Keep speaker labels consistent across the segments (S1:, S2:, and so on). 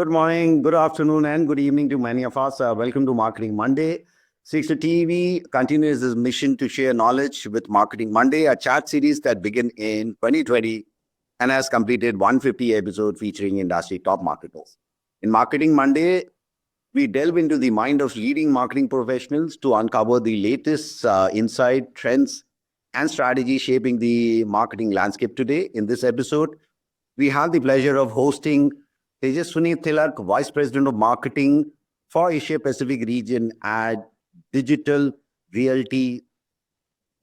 S1: Good morning, good afternoon, and good evening to many of us. Welcome to Marketing Monday. 60 TV continues its mission to share knowledge with Marketing Monday, a chat series that began in 2020 and has completed 150 episodes featuring industry top marketers. In Marketing Monday, we delve into the mind of leading marketing professionals to uncover the latest insight, trends, and strategy shaping the marketing landscape today. In this episode, we have the pleasure of hosting Tejaswini Tilak, Vice President of Marketing for Asia Pacific region at Digital Realty.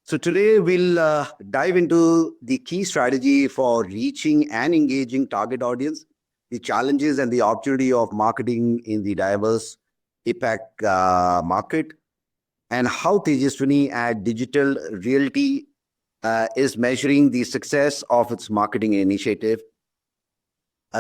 S1: So today we'll dive into the key strategy for reaching and engaging target audience, the challenges and the opportunity of marketing in the diverse APAC market, and how Tejaswini at Digital Realty is measuring the success of its marketing initiative.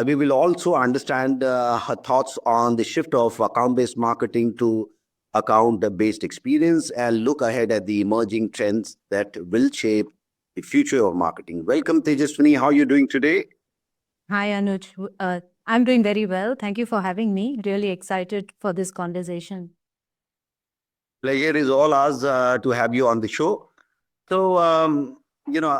S1: We will also understand her thoughts on the shift of account-based marketing to account-based experience and look ahead at the emerging trends that will shape the future of marketing. Welcome, Tejaswini. How are you doing today?
S2: Hi, Anuj. I'm doing very well. Thank you for having me. Really excited for this conversation.
S1: Pleasure is all ours to have you on the show. So,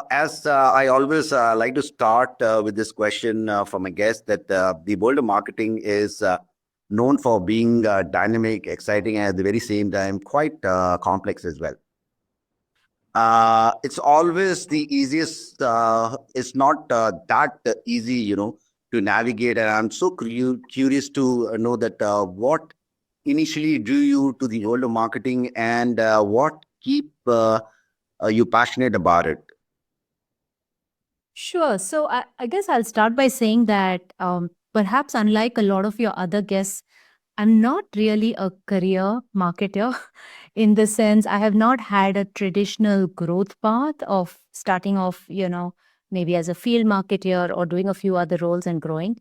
S1: as I always like to start with this question from a guest that the world of marketing is known for being dynamic, exciting, and at the very same time quite complex as well. It's always the easiest. It's not that easy, to navigate. And I'm so curious to know that what initially drew you to the world of marketing and what keep you passionate about it.
S2: Sure. So I guess I'll start by saying that perhaps unlike a lot of your other guests, I'm not really a career marketer in the sense I have not had a traditional growth path of starting off, maybe as a field marketer or doing a few other roles and growing.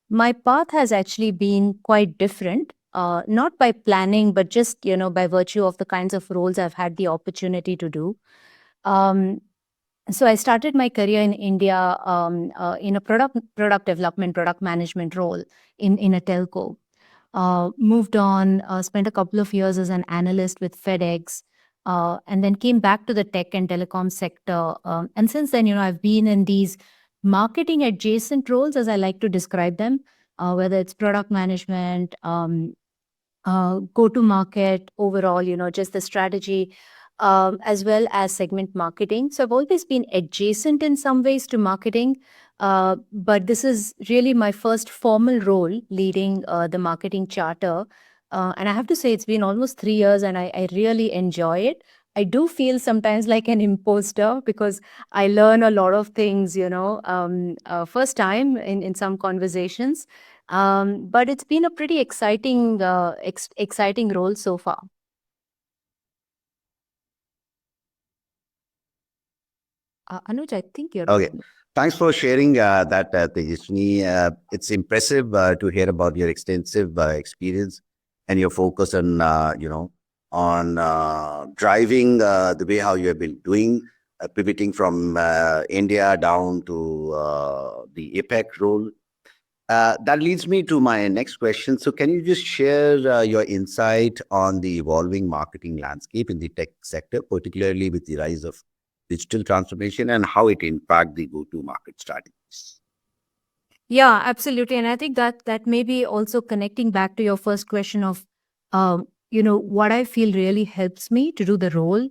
S2: My path has actually been quite different, not by planning, but just, by virtue of the kinds of roles I've had the opportunity to do. Um, so I started my career in India in a product development, product management role in a telco. Moved on, spent a couple of years as an analyst with FedEx, and then came back to the tech and telecom sector. And since then, I've been in these marketing adjacent roles, as I like to describe them, whether it's product management, go to market overall, just the strategy, as well as segment marketing. So I've always been adjacent in some ways to marketing, but this is really my first formal role leading the marketing charter. And I have to say, it's been almost 3 years and I really enjoy it. I do feel sometimes like an imposter because I learn a lot of things, first time in some conversations. But it's been a pretty exciting role so far. Anuj, I think you're
S1: Okay. Thanks for sharing that, Tejaswini. It's impressive to hear about your extensive experience and your focus on, driving the way how you have been doing, pivoting from India down to the APEC role. That leads me to my next question. So, can you just share your insight on the evolving marketing landscape in the tech sector, particularly with the rise of digital transformation and how it impact the go-to-market strategies?
S2: Yeah, absolutely. And I think that may be also connecting back to your first question of, what I feel really helps me to do the role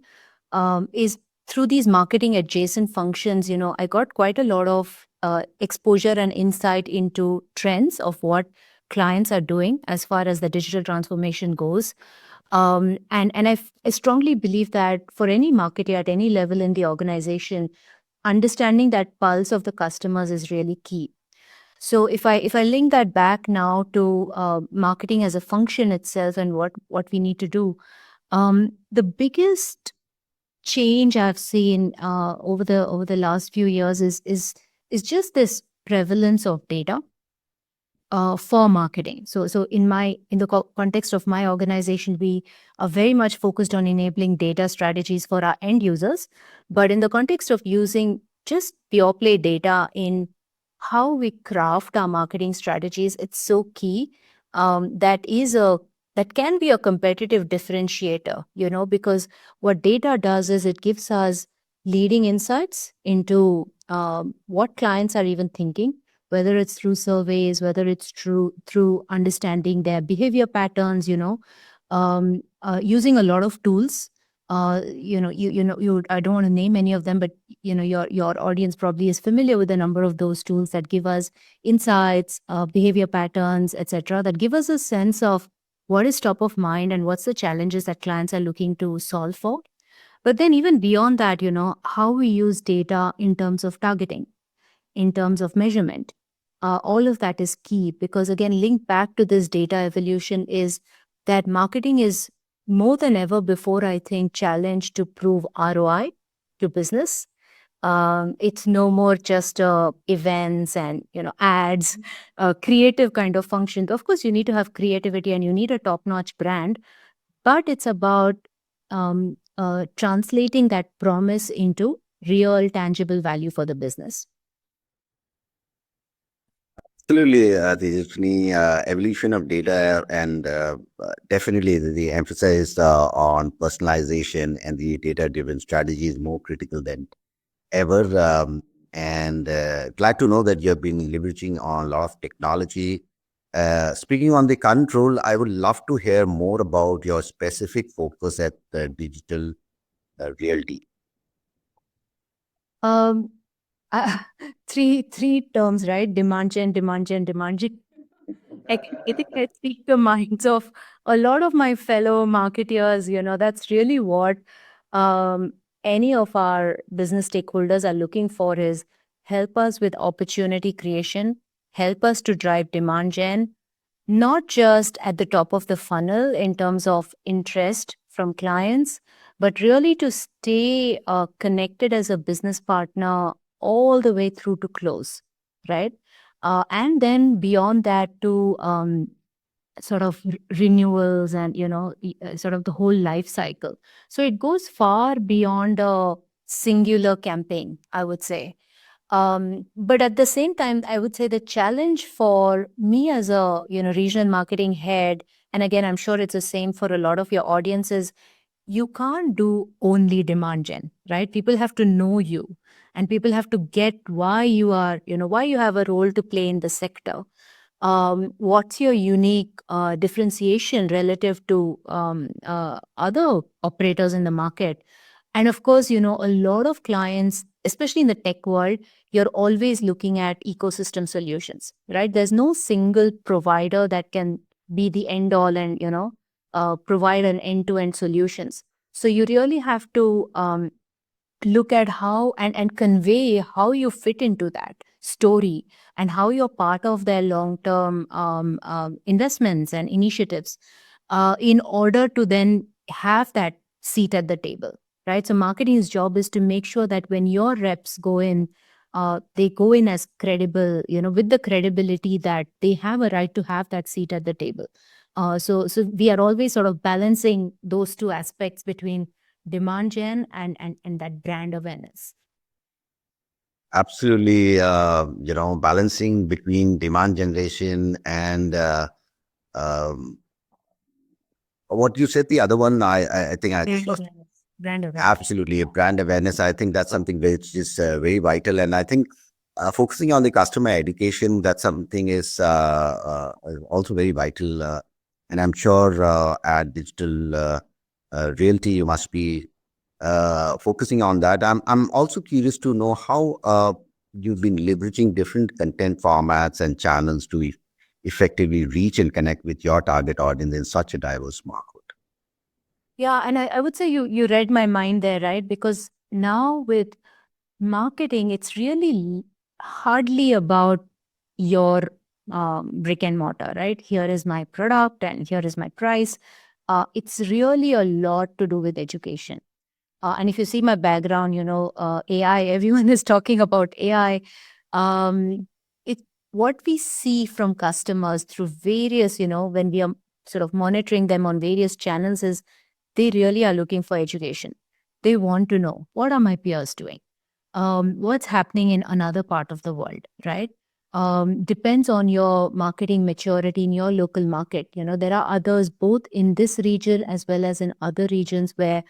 S2: is through these marketing adjacent functions. I got quite a lot of exposure and insight into trends of what clients are doing as far as the digital transformation goes. I strongly believe that for any marketer at any level in the organization, understanding that pulse of the customers is really key. So if I link that back now to marketing as a function itself and what we need to do, the biggest change I've seen over the last few years is just this prevalence of data for marketing. So in the context of my organization, we are very much focused on enabling data strategies for our end users. But in the context of using just pure play data in how we craft our marketing strategies, it's so key. That can be a competitive differentiator, because what data does is it gives us leading insights into what clients are even thinking, whether it's through surveys, whether it's through understanding their behavior patterns, using a lot of tools. I don't want to name any of them, but your audience probably is familiar with a number of those tools that give us insights, behavior patterns, etc., that give us a sense of what is top of mind and what's the challenges that clients are looking to solve for. But then even beyond that, how we use data in terms of targeting, in terms of measurement, all of that is key, because again, linked back to this data evolution is that marketing is more than ever before, I think, challenged to prove ROI to business. It's no more just events and ads, creative kind of functions. Of course, you need to have creativity and you need a top-notch brand, but it's about translating that promise into real, tangible value for the business.
S1: Absolutely, the evolution of data and definitely the emphasis on personalization and the data-driven strategy is more critical than ever. And glad to know that you have been leveraging on a lot of technology. Speaking on the current role, I would love to hear more about your specific focus at Digital Realty.
S2: Um, three terms, right? Demand gen, demand gen, demand gen. I think I speak the minds of a lot of my fellow marketeers. That's really what um, any of our business stakeholders are looking for is help us with opportunity creation, help us to drive demand gen, not just at the top of the funnel in terms of interest from clients, but really to stay connected as a business partner all the way through to close, right? And then beyond that to sort of renewals and sort of the whole life cycle. So it goes far beyond a singular campaign, I would say. But at the same time, I would say the challenge for me as a regional marketing head, and again, I'm sure it's the same for a lot of your audiences, you can't do only demand gen, right? People have to know you, and people have to get why you are, why you have a role to play in the sector. What's your unique differentiation relative to other operators in the market? And of course, a lot of clients, especially in the tech world, you're always looking at ecosystem solutions, right? There's no single provider that can be the end all and, provide an end-to-end solutions. So you really have to look at how and convey how you fit into that story and how you're part of their long-term investments and initiatives in order to then have that seat at the table, right? So marketing's job is to make sure that when your reps go in, they go in as credible, with the credibility that they have a right to have that seat at the table. So we are always sort of balancing those two aspects between demand gen and that brand awareness.
S1: Absolutely, balancing between demand generation and um, what you said, the other one, I think I
S2: Brand awareness. Brand awareness.
S1: absolutely brand awareness. I think that's something which is very vital, and I think focusing on the customer education, that's something is also very vital. And I'm sure at Digital Realty, you must be focusing on that. I'm also curious to know how you've been leveraging different content formats and channels to effectively reach and connect with your target audience in such a diverse market.
S2: Yeah, and I would say you read my mind there, right? Because now with marketing, it's really hardly about your brick and mortar, right? Here is my product and here is my price. It's really a lot to do with education. And if you see my background, AI, everyone is talking about AI. It what we see from customers through various, when we are sort of monitoring them on various channels is they really are looking for education. They want to know what are my peers doing? What's happening in another part of the world, right? depends on your marketing maturity in your local market. There are others both in this region as well as in other regions where,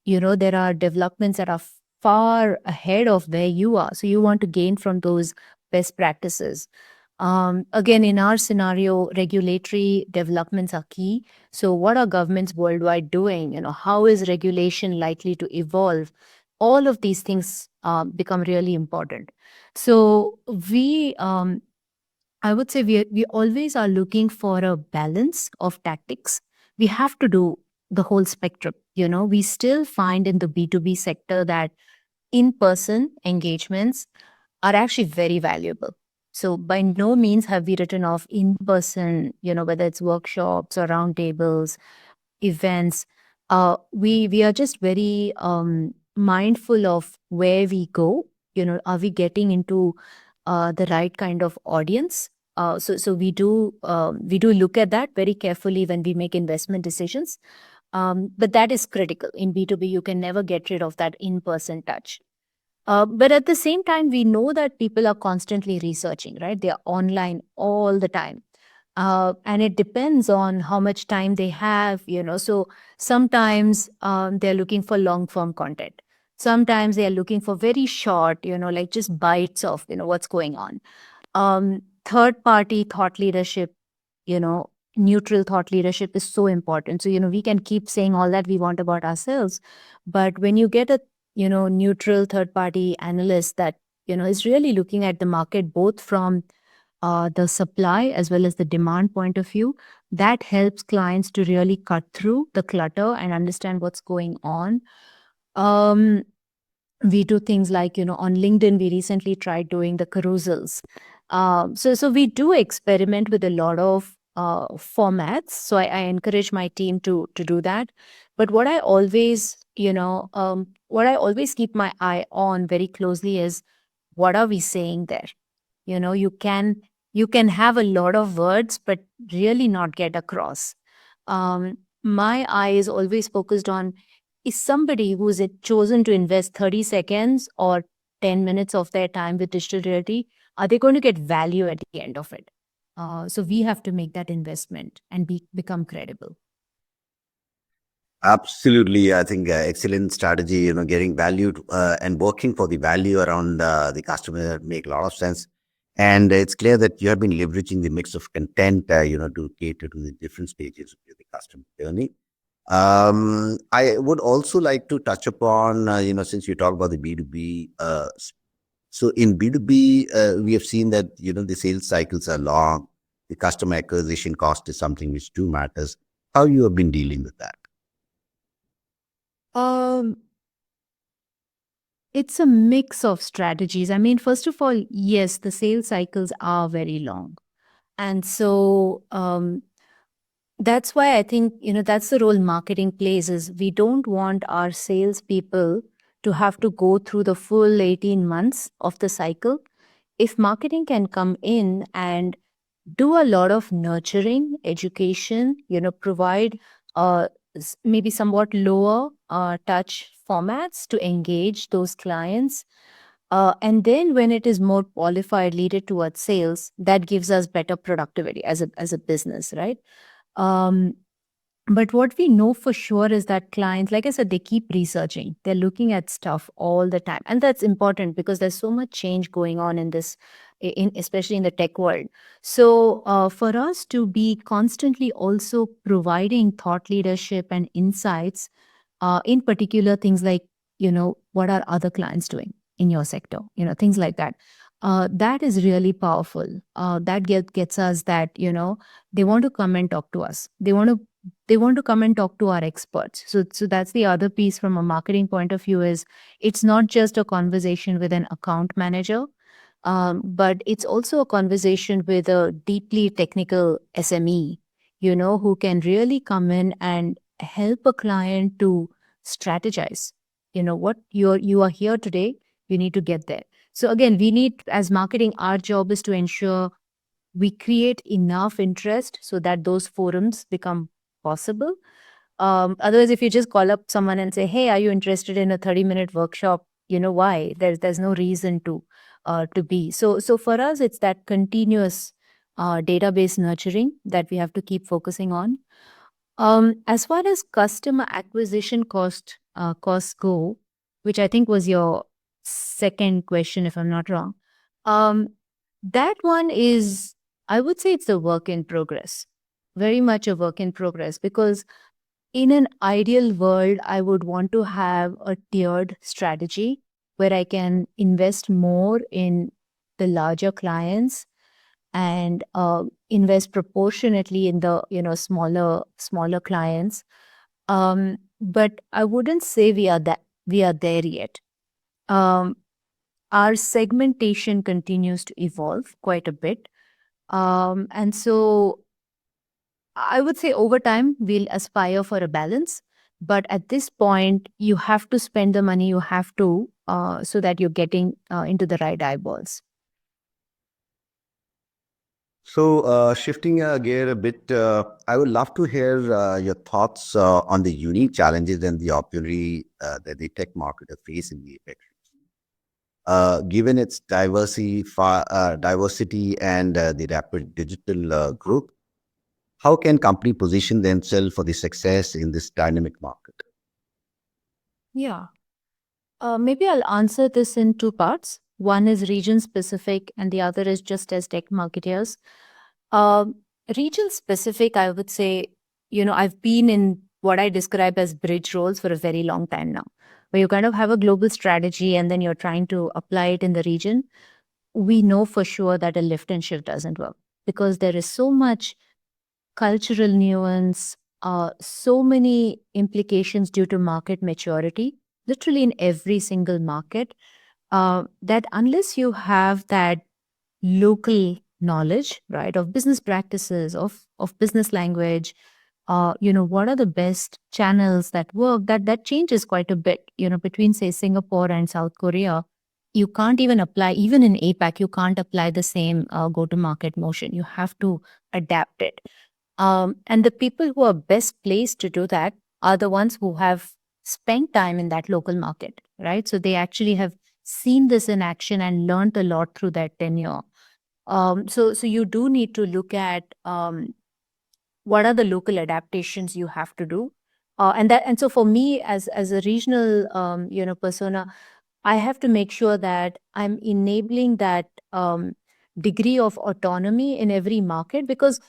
S2: there are developments that are far ahead of where you are. So you want to gain from those best practices. Again, in our scenario, regulatory developments are key. So what are governments worldwide doing? How is regulation likely to evolve? All of these things become really important. So I would say we always are looking for a balance of tactics. We have to do the whole spectrum. We still find in the B2B sector that in-person engagements are actually very valuable. So by no means have we written off in-person, whether it's workshops or roundtables, events. We are just very mindful of where we go. Are we getting into the right kind of audience? So we do look at that very carefully when we make investment decisions. But that is critical in B2B. You can never get rid of that in-person touch. But at the same time, we know that people are constantly researching, right? They are online all the time. And it depends on how much time they have. So sometimes they're looking for long form content. Sometimes they are looking for very short, like just bites of, what's going on. Third party thought leadership, you know, neutral thought leadership is so important. So, we can keep saying all that we want about ourselves. But when you get a, neutral third party analyst that, is really looking at the market both from the supply as well as the demand point of view, that helps clients to really cut through the clutter and understand what's going on. Um, we do things like, on LinkedIn, we recently tried doing the carousels. So we do experiment with a lot of formats. So I encourage my team to do that. But what I always, keep my eye on very closely is what are we saying there? You can have a lot of words, but really not get across. My eye is always focused on, is somebody who's chosen to invest 30 seconds or 10 minutes of their time with digital reality, are they going to get value at the end of it? So we have to make that investment and become credible.
S1: Absolutely. I think excellent strategy, getting value and working for the value around the customer make a lot of sense. And it's clear that you have been leveraging the mix of content, to cater to the different stages of the customer journey. I would also like to touch upon, since you talk about the B2B, so in B2B, we have seen that, the sales cycles are long. The customer acquisition cost is something which do matters. How you have been dealing with that?
S2: Um, it's a mix of strategies. I mean, first of all, yes, the sales cycles are very long. And so that's why I think, that's the role marketing plays is we don't want our salespeople to have to go through the full 18 months of the cycle. If marketing can come in and do a lot of nurturing, education, provide maybe somewhat lower touch formats to engage those clients. And then when it is more qualified, lead it towards sales, that gives us better productivity as a business, right? Um, but what we know for sure is that clients, like I said, they keep researching. They're looking at stuff all the time. And that's important because there's so much change going on in this, especially in the tech world. So for us to be constantly also providing thought leadership and insights, in particular things like, what are other clients doing in your sector, things like that. That is really powerful. That gets us that, they want to come and talk to us. They want to come and talk to our experts. So that's the other piece from a marketing point of view is it's not just a conversation with an account manager, but it's also a conversation with a deeply technical SME, who can really come in and help a client to strategize. What you are here today, you need to get there. So again, we need, as marketing, our job is to ensure we create enough interest so that those forums become possible. Otherwise, if you just call up someone and say, "Hey, are you interested in a 30-minute workshop?" Why? There's no reason to. to be. So for us, it's that continuous database nurturing that we have to keep focusing on. As far as customer acquisition costs go, which I think was your second question, if I'm not wrong, um, that one is, I would say, it's a work in progress, very much a work in progress, because in an ideal world, I would want to have a tiered strategy where I can invest more in the larger clients and invest proportionately in the smaller clients. But I wouldn't say we are there yet. Um, our segmentation continues to evolve quite a bit, and so I would say over time we'll aspire for a balance. But at this point, you have to spend the money you have to, so that you're getting into the right eyeballs.
S1: So, shifting gear a bit, I would love to hear your thoughts on the unique challenges and the opportunity that the tech market is facing the effect. Given its diversity and the rapid digital growth, how can company position themselves for the success in this dynamic market?
S2: Yeah. Maybe I'll answer this in two parts. One is region specific, and the other is just as tech marketeers. Um, Region specific, I would say, I've been in what I describe as bridge roles for a very long time now, where you kind of have a global strategy and then you're trying to apply it in the region. We know for sure that a lift and shift doesn't work because there is so much cultural nuance, so many implications due to market maturity, literally in every single market, that unless you have that local knowledge, right, of business practices, of business language, what are the best channels that work, that changes quite a bit, between say Singapore and South Korea. You can't even apply, even in APAC, you can't apply the same go to market motion. You have to adapt it. And the people who are best placed to do that are the ones who have spent time in that local market, right? So they actually have seen this in action and learned a lot through that tenure. So you do need to look at what are the local adaptations you have to do, and so for me as a regional persona, I have to make sure that I'm enabling that degree of autonomy in every market because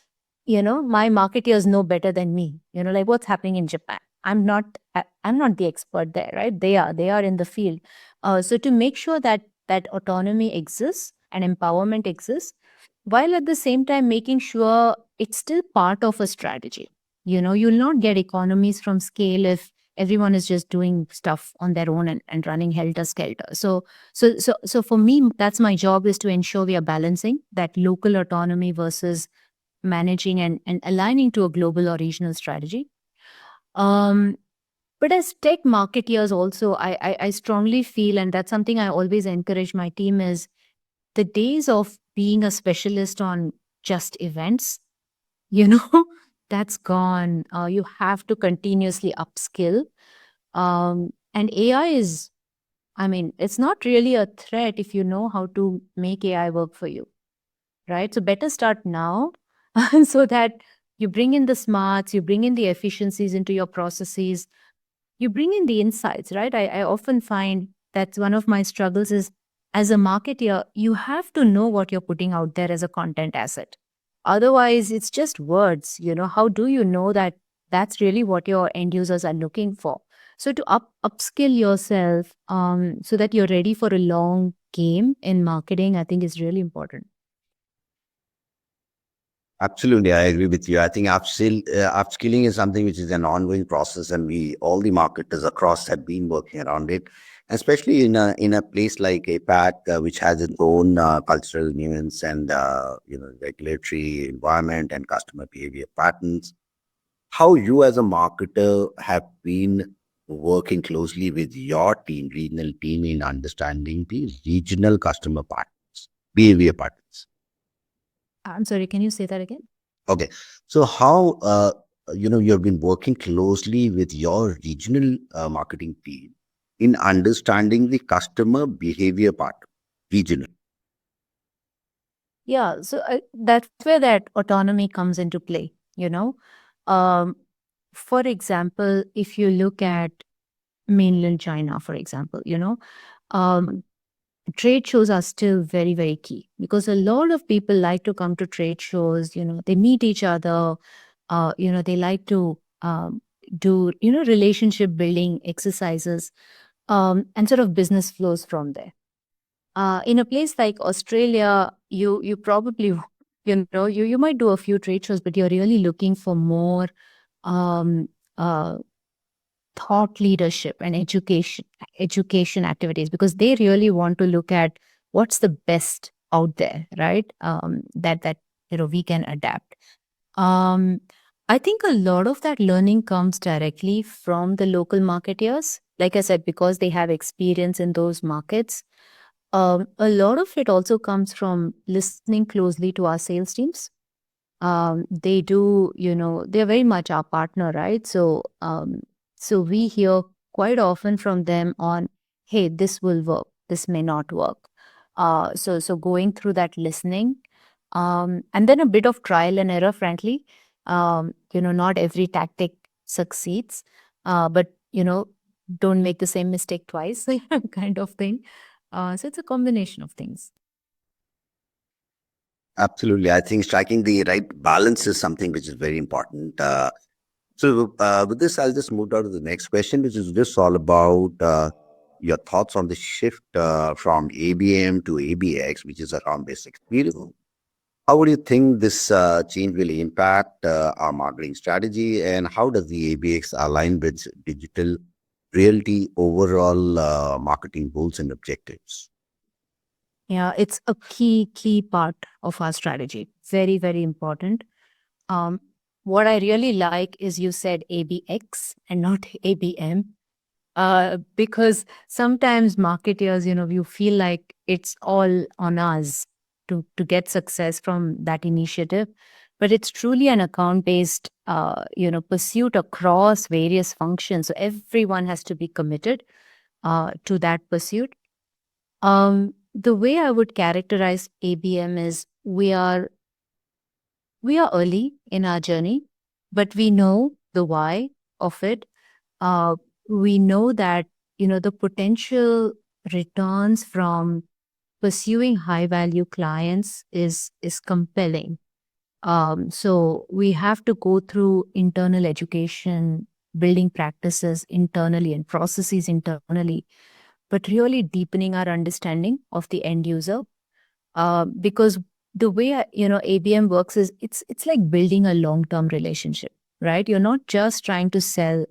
S2: my marketeers know better than me. Like what's happening in Japan. I'm not the expert there, right? They are in the field. So to make sure that that autonomy exists and empowerment exists, while at the same time making sure it's still part of a strategy. You'll not get economies from scale if everyone is just doing stuff on their own and running helter skelter. So for me, that's my job, is to ensure we are balancing that local autonomy versus managing and aligning to a global or regional strategy. Um, but as tech marketeers also, I strongly feel, and that's something I always encourage my team, is the days of being a specialist on just events, you know, that's gone. You have to continuously upskill. And AI is, I mean, it's not really a threat if you know how to make AI work for you, right? So better start now so that you bring in the smarts, you bring in the efficiencies into your processes, you bring in the insights, right? I often find that one of my struggles is, as a marketer, you have to know what you're putting out there as a content asset. Otherwise, it's just words. How do you know that that's really what your end users are looking for? So to upskill yourself, so that you're ready for a long game in marketing, I think is really important.
S1: Absolutely, I agree with you. I think upskilling is something which is an ongoing process, and all the marketers across have been working around it, especially in a place like APAC, which has its own cultural nuance and regulatory environment and customer behavior patterns. How you as a marketer have been working closely with your team, regional team, in understanding the regional customer patterns, behavior patterns.
S2: I'm sorry, can you say that again?
S1: Okay. So how you've been working closely with your regional marketing team in understanding the customer behavior part, regional.
S2: Yeah, so that's where that autonomy comes into play, you know. Um, for example, if you look at mainland China, for example, um, trade shows are still very, very key because a lot of people like to come to trade shows, they meet each other, they like to do, relationship building exercises, and sort of business flows from there. In a place like Australia, you probably, you might do a few trade shows, but you're really looking for more um, uh, thought leadership and education activities because they really want to look at what's the best out there, right? That we can adapt. um, I think a lot of that learning comes directly from the local marketeers, like I said, because they have experience in those markets. A lot of it also comes from listening closely to our sales teams. They do, they're very much our partner, right? So we hear quite often from them on, hey, this will work, this may not work. So going through that listening, and then a bit of trial and error, frankly. Not every tactic succeeds, but don't make the same mistake twice, kind of thing. So it's a combination of things.
S1: Absolutely. I think striking the right balance is something which is very important. So with this, I'll just move on to the next question, which is just all about your thoughts on the shift from ABM to ABX, which is around basic experience. How would you think this change will impact our marketing strategy, and how does the ABX align with digital realty overall marketing goals and objectives?
S2: Yeah, it's a key part of our strategy. Very, very important. Um, what I really like is you said ABX and not ABM. Because sometimes marketers, you feel like it's all on us to get success from that initiative. But it's truly an account-based, pursuit across various functions. So everyone has to be committed to that pursuit. The way I would characterize ABM is we are early in our journey, but we know the why of it. uh, we know that the potential returns from pursuing high value clients is compelling. So we have to go through internal education, building practices internally and processes internally, but really deepening our understanding of the end user. Because the way ABM works is it's like building a long term relationship, right? You're not just trying to sell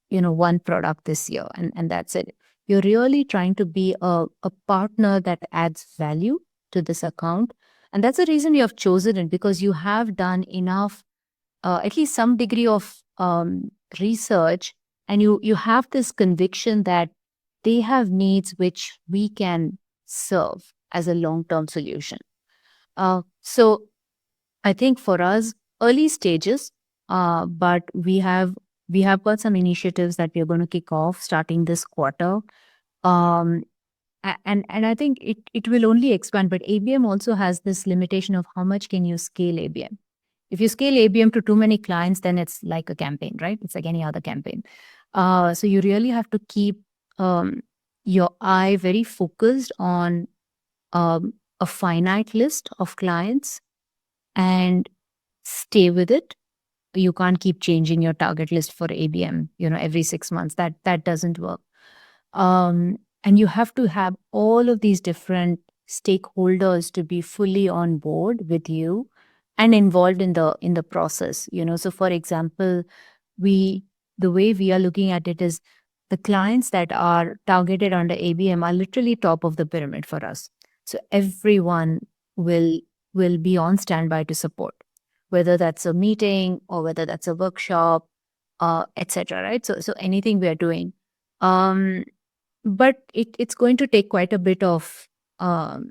S2: one product this year and that's it. You're really trying to be a partner that adds value to this account. And that's the reason you have chosen it, because you have done enough, at least some degree of research, and you have this conviction that they have needs which we can serve as a long-term solution. So I think for us, early stages, but we have got some initiatives that we are going to kick off starting this quarter. Um, and I think it will only expand. But ABM also has this limitation of how much can you scale ABM. If you scale ABM to too many clients, then it's like a campaign, right? It's like any other campaign. So you really have to keep um, your eye very focused on a finite list of clients and stay with it. You can't keep changing your target list for ABM, every 6 months. That doesn't work. And you have to have all of these different stakeholders to be fully on board with you and involved in the process. So for example, we the way we are looking at it is the clients that are targeted under ABM are literally top of the pyramid for us. So everyone will will be on standby to support, whether that's a meeting or whether that's a workshop, etc. Right? So anything we are doing. Um, but it's going to take quite a bit of um,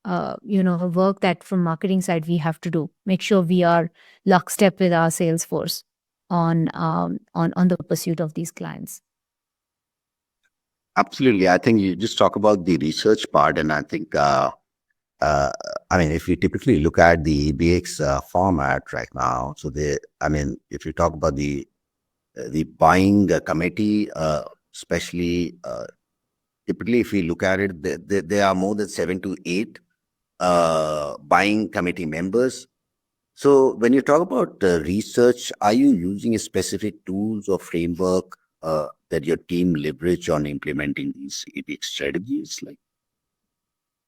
S2: work that from marketing side we have to do. Make sure we are lockstep with our sales force on the pursuit of these clients.
S1: Absolutely. I think you just talk about the research part, and I think I mean, if you typically look at the EBX format right now, so if you talk about the buying committee, especially typically if we look at it, there are more than 7 to 8 buying committee members. So when you talk about research, are you using a specific tools or framework that your team leverage on implementing these EBX strategies? Like,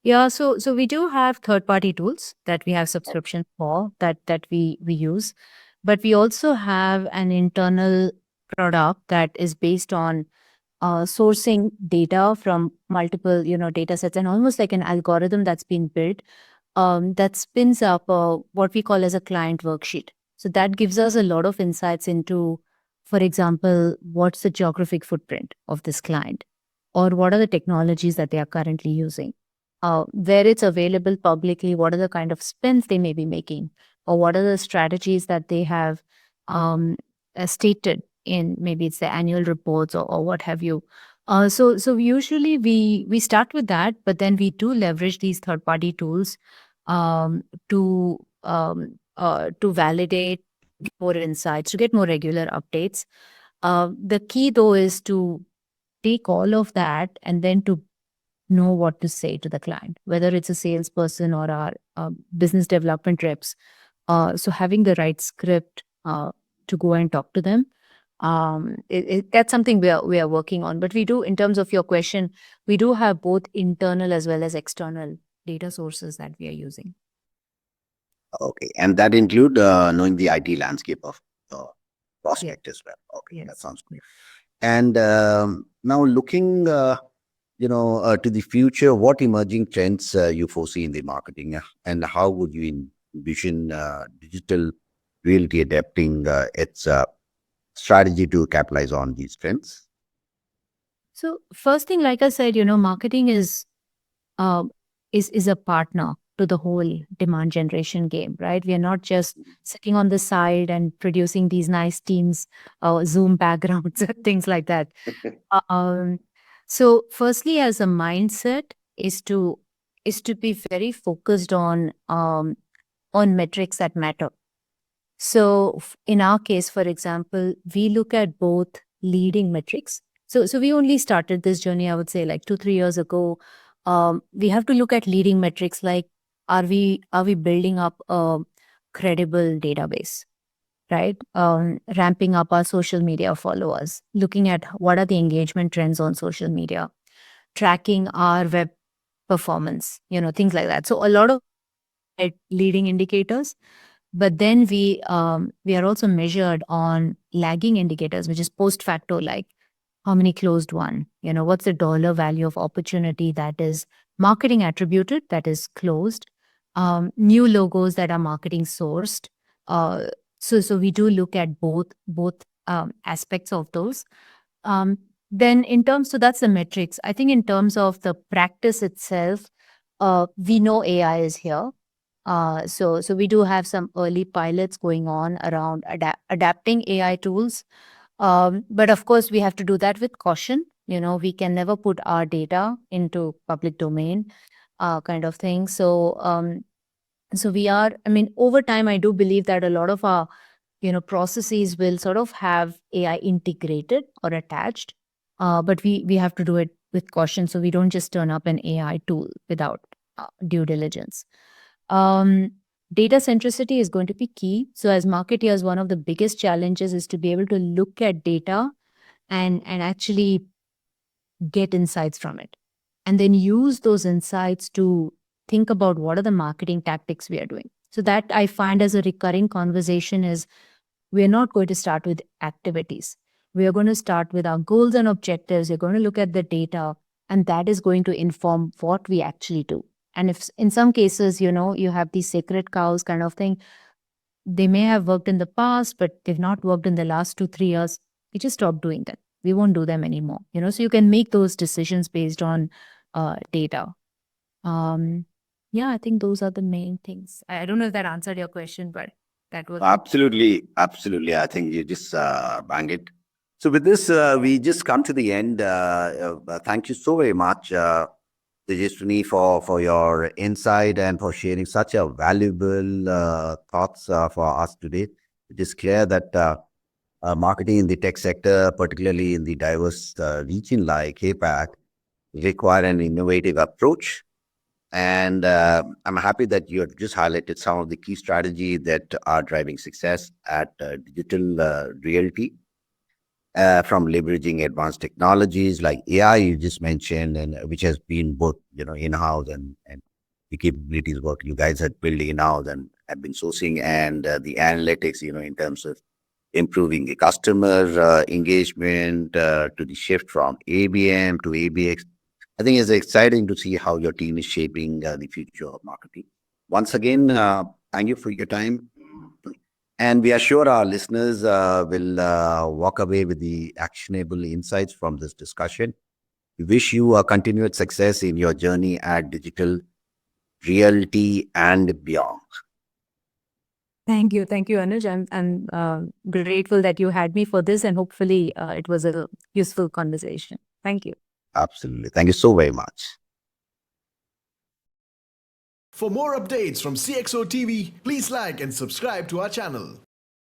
S2: Yeah, so we do have third-party tools that we have subscription for that we use, but we also have an internal product that is based on sourcing data from multiple, data sets, and almost like an algorithm that's been built that spins up what we call as a client worksheet. So that gives us a lot of insights into, for example, what's the geographic footprint of this client, or what are the technologies that they are currently using, where it's available publicly, what are the kind of spends they may be making, or what are the strategies that they have stated in maybe it's the annual reports or what have you. So usually we start with that, but then we do leverage these third party tools um, to to validate more insights, to get more regular updates. The key though is to take all of that and then to know what to say to the client, whether it's a salesperson or our business development reps. So having the right script to go and talk to them, that's something we are working on. But we do, in terms of your question, we do have both internal as well as external data sources that we are using.
S1: okay, and that include knowing the IT landscape of prospect as well. Okay, that
S2: Yes.
S1: sounds great. And now looking, to the future, what emerging trends you foresee in the marketing, and how would you envision digital realty adapting its strategy to capitalize on these trends?
S2: So first thing, like I said, marketing is a partner to the whole demand generation game, right? We are not just sitting on the side and producing these nice teams, Zoom backgrounds, things like that. Um, so firstly, as a mindset is to be very focused on metrics that matter. So in our case, for example, we look at both leading metrics. So we only started this journey, I would say, like 2-3 years ago. We have to look at leading metrics like, are we building up a credible database, right? Ramping up our social media followers, looking at what are the engagement trends on social media, tracking our web performance, things like that. So a lot of leading indicators. But then we are also measured on lagging indicators, which is post facto, like how many closed won, what's the dollar value of opportunity that is marketing attributed, that is closed, new logos that are marketing sourced. So we do look at both aspects of those. Then in terms, so that's the metrics. I think in terms of the practice itself, we know AI is here. So we do have some early pilots going on around adapting AI tools. But of course, we have to do that with caution. We can never put our data into public domain, kind of thing. So we are, I mean, over time, I do believe that a lot of our, processes will sort of have AI integrated or attached. But we have to do it with caution. So we don't just turn up an AI tool without due diligence. Data centricity is going to be key. So as marketeers, one of the biggest challenges is to be able to look at data and actually get insights from it, and then use those insights to think about what are the marketing tactics we are doing. So that I find as a recurring conversation is, we're not going to start with activities. We are going to start with our goals and objectives. You're going to look at the data, and that is going to inform what we actually do. And if in some cases, you have these sacred cows kind of thing, they may have worked in the past, but they've not worked in the last 2-3 years. We just stop doing that. We won't do them anymore. So you can make those decisions based on data. Yeah, I think those are the main things. I don't know if that answered your question, but that was
S1: Absolutely, absolutely. I think you just bang it. So with this, we just come to the end. Thank you so very much Tejaswini, for your insight and for sharing such a valuable thoughts for us today. It is clear that marketing in the tech sector, particularly in the diverse region like APAC, require an innovative approach. And I'm happy that you have just highlighted some of the key strategies that are driving success at Digital Realty, from leveraging advanced technologies like AI you just mentioned, and which has been both in-house and the capabilities what you guys had built in-house and have been sourcing, and the analytics in terms of improving the customer engagement, to the shift from ABM to ABX. I think it's exciting to see how your team is shaping the future of marketing. Once again, thank you for your time. And we are sure our listeners will walk away with the actionable insights from this discussion. We wish you a continued success in your journey at Digital Realty and beyond.
S2: Thank you. Thank you, Anuj. I'm grateful that you had me for this, and hopefully it was a useful conversation. Thank you.
S1: Absolutely. Thank you so very much.
S3: For more updates from CXO TV, please like and subscribe to our channel.